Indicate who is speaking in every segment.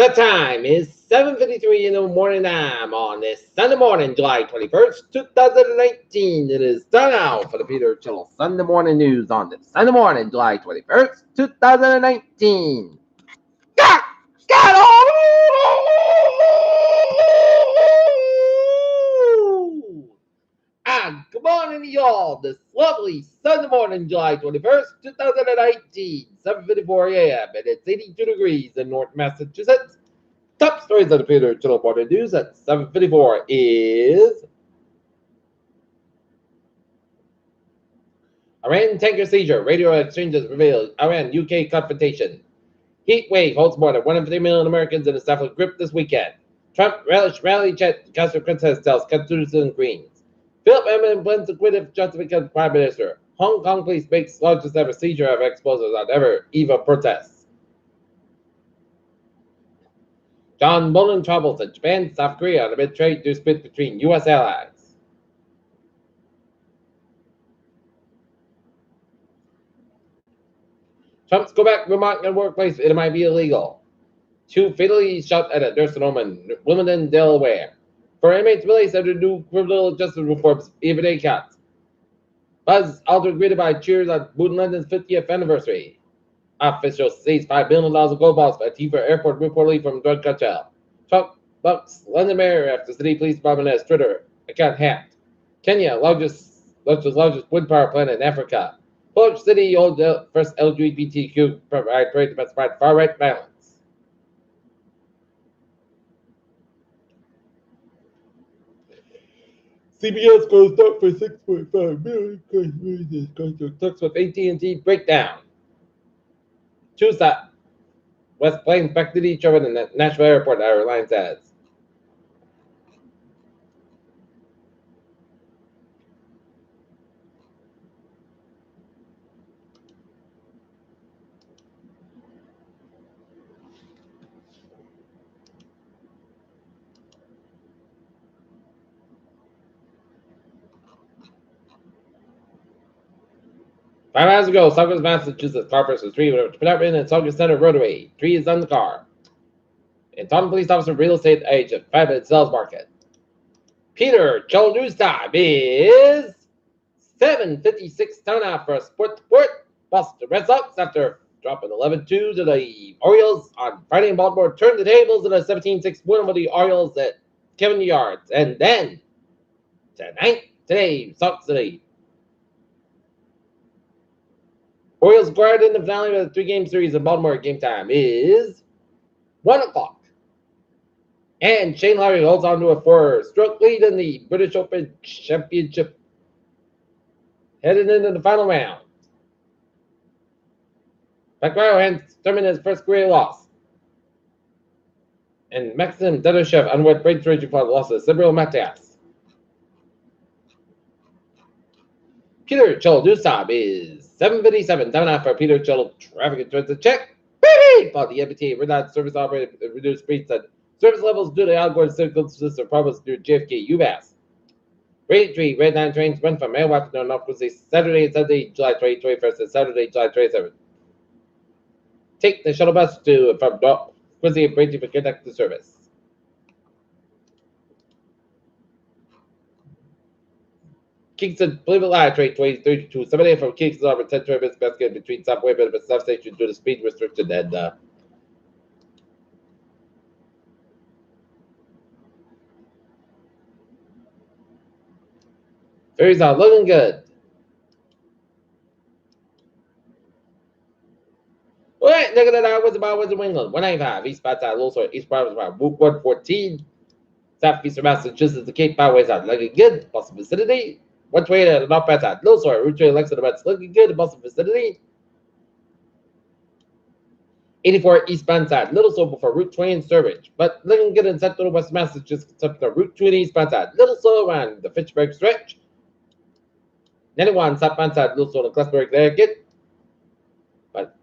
Speaker 1: The time is 7:53 in the morning time on this Sunday morning, July 21st, 2019. It is time now for the Peter Channel Sunday morning news on this Sunday morning, July 21st, 2019. Got and good morning, y'all. This lovely Sunday morning, July 21st, 2019, 7:54 a.m., and it's 82 degrees in North Massachusetts. Top stories of the Peter Channel Morning News at 7:54 is Iran tanker seizure, radio exchanges revealed Iran-UK confrontation. Heat wave holds more than 150 million Americans in a Stafford grip this weekend. Trump rally chat, Council Princess tells Constitution Greens. Philip Emin blends acquitted just to become Prime Minister. Hong Kong police makes largest ever seizure of explosives on ever eve of protests. John Bolton troubles at Japan, South Korea amid trade dispute between U.S. allies. Trump's go back remark in workplace, it might be illegal. 2 fatally shot at a nursing home in Wilmington, Delaware. For inmates released under new criminal justice reforms, even day cuts. Buzz Aldrin greeted by cheers on Boone London's 50th anniversary. Officials seized $5 billion of gold balls for Antifa Airport reportedly from drug cartel. Trump bucks London mayor after city police department has Twitter account hacked. Kenya, largest wind power plant in Africa. Polish city holds the first LGBTQ pride parade to fight far-right violence. CBS goes up for $6.5 million talks with AT&T breakdown. Tuesday, West planes back to each other in the Nashville airport, our airline says. Five hours ago, Saugus, Massachusetts, car versus tree with pedestrian and Saugus Center Rotary. Tree is on the car. And Taunton police officer real estate agent, private sales market. Peter Joel news time is 7:56 turnout for a sport. Boston Red Sox after dropping 11-2 to the Orioles on Friday in Baltimore turned the tables in a 17-6 win over the Orioles at Kevin Yards. And then today, Sox City. Orioles acquired in the finale of the 3-game series in Baltimore. Game time is 1 o'clock. And Shane Lowry holds on to a 4-stroke lead in the British Open Championship. Headed into the final round. Pacquiao has determined his first career loss. And Maxim Dedoshev underwent brain surgery for the loss of Sibyl Matias. Peter Chol news time is 7:57. Time now for Peter Chol traffic and transit check. About the MBTA Red service operated reduced speeds and service levels due to outgoing signal system problems through JFK UMass. Tree Red 9 trains run from Manhattan to North Quincy Saturday and Sunday, July 21st and Saturday, July 27th. Take the shuttle bus from North Quincy and Braintree for connected service. Kingston, Cleveland Line, train 2032, 7 from Kingston over 10 minutes basket between subway benefit substation due to speed restriction and ferries are looking good. All right, look at that. I was about New England. 195 eastbound side, Little east Providence Route, Route 114. Southeastern Massachusetts, the Cape Byways are looking good. Boston vicinity. 128 at the northbound side, Little Route 2 Lexington West looking good in Boston vicinity. 84 eastbound side, Little Slow before Route 20 in Sturbridge, but looking good in Central West Massachusetts except for Route 20 eastbound side, Little Slow around the Fitchburg stretch. 91 southbound side, Little Slow in Glastonbury, Connecticut. But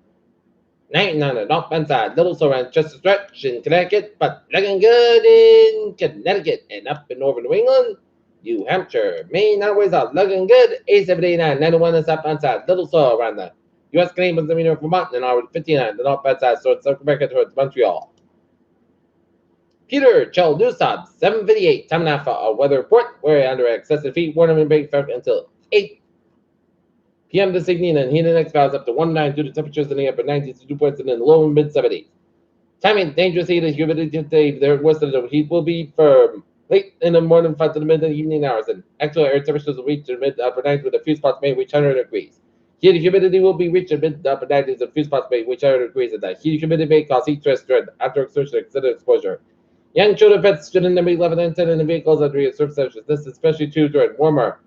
Speaker 1: 99 at northbound side, Little Slow around Chester stretch in Connecticut, but looking good in Connecticut and up in northern New England. New Hampshire, Maine, highways are looking good. 8789, 91 on southbound side, Little Slow around the U.S. Canadian Misdemeanor Vermont and R59, the northbound side, so it's South America towards Montreal. Peter Chell News Stop, 7:58. Time now for a weather report. We're under excessive heat warning and break until 8 p.m. this evening, and heat index values up to 109 due to temperatures in the upper 90s to 2 points and in the low and mid 70s. Timing, dangerous heat and humidity today. The worst of the heat will be firm late in the morning, 5 to the mid and evening hours, and actual air temperatures will reach the mid to upper 90s with a few spots may reach 100 degrees. Heat and humidity will be reached in mid to upper 90s with a few spots may reach 100 degrees, and the heat and humidity may cause heat stress during after exertion and extended exposure. Young children pets should never be left unattended in the vehicles under your surface temperatures. This is especially true during warmer,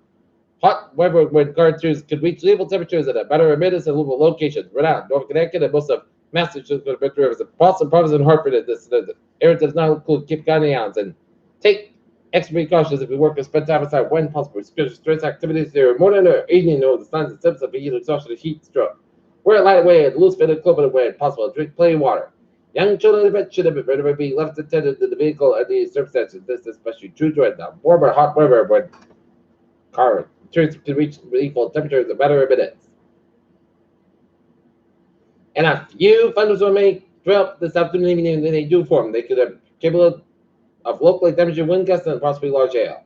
Speaker 1: hot weather when car crews could reach level temperatures at a better emitters and local locations. Rhode Island, North Connecticut, and most of Massachusetts, Victoria Rivers, and Boston, Providence, and Hartford. This area does not include Cape County Islands. And take extra precautions if you work or spend time outside when possible. Stress activities there morning or evening know the signs and symptoms of heat exhaustion and heat stroke. Wear a lightweight, loose fitted clothing when possible. Drink plenty of water. Young children should have be left attended to the vehicle under these circumstances. This is especially true during the warmer, hot weather when car turns to reach equal temperatures in better minutes. And a few thunderstorms may drop this afternoon and evening, and they do form. They could have capable of locally damaging wind gusts and possibly large hail.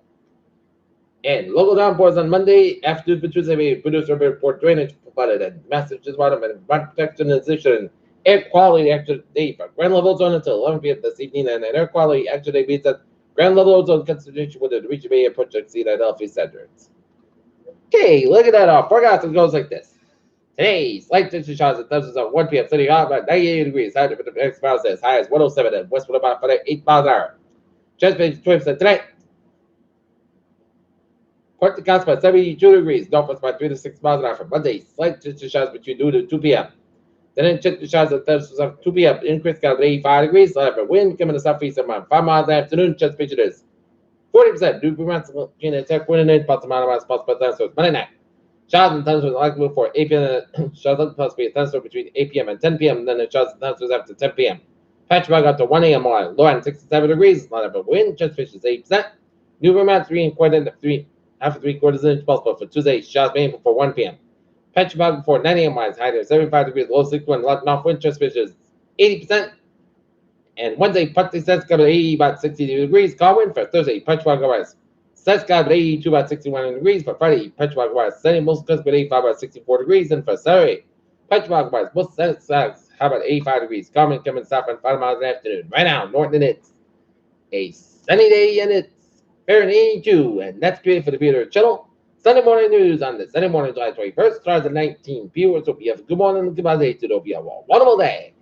Speaker 1: And local downpours on Monday afternoon for Tuesday may produce a report drainage flooded and Massachusetts water and flood protection and air quality action day for ground level ozone until 11 p.m. this evening, and an air quality action day means that ground level ozone concentration with the region may approach exceed Philadelphia standards. Okay, look at that. Our forecast goes like this. Today, slight temperature shots at thousands of 1 p.m. City hot about 98 degrees. High for the next miles as high as 107 and westward about 8 miles an hour. Transportation 20% tonight. Port to Coast by 72 degrees. Northwest by 3 to 6 miles an hour. For Monday, slight temperature shots between noon and 2 p.m. Then temperature shots at thousands of 2 p.m. Increase count at 85 degrees. Light for wind coming to southeast around 5 miles in the afternoon. Transportation is 40%. New amounts of attack wind and possible amount of spots per thunderstorms. Monday night. Showers and thunderstorms are likely before 8 p.m. Showers possibly a thunderstorm between 8 p.m. and 10 p.m. Then the showers and thunderstorms after 10 p.m. Patch bug up to 1 a.m. morning. Low end 67 degrees. Light for wind. Transportation is 8%. New amounts 3.25 inch possible for Tuesday. Showers may before 1 p.m. Patch bug before 9 a.m. Winds high to 75 degrees. Low 61. Light off wind. Transportation is 80%. And Wednesday, Putney says coming at 80 about 60 degrees. Calm wind for Thursday. Patch bug rise. Says God at 82 about 61 degrees. For Friday, Patch bug rise. Sunday, most cusp at 85 about 64 degrees. And for Saturday, Patch bug rise. Most says how about 85 degrees. Calm wind coming south at 5 miles in the afternoon. Right now, north and it's a sunny day and it's Fahrenheit 82. And that's good for the Peter channel. Sunday morning news on this Sunday morning, July 21st. Starts at 19 p.m. So you have a good morning and goodbye day to the wonderful day.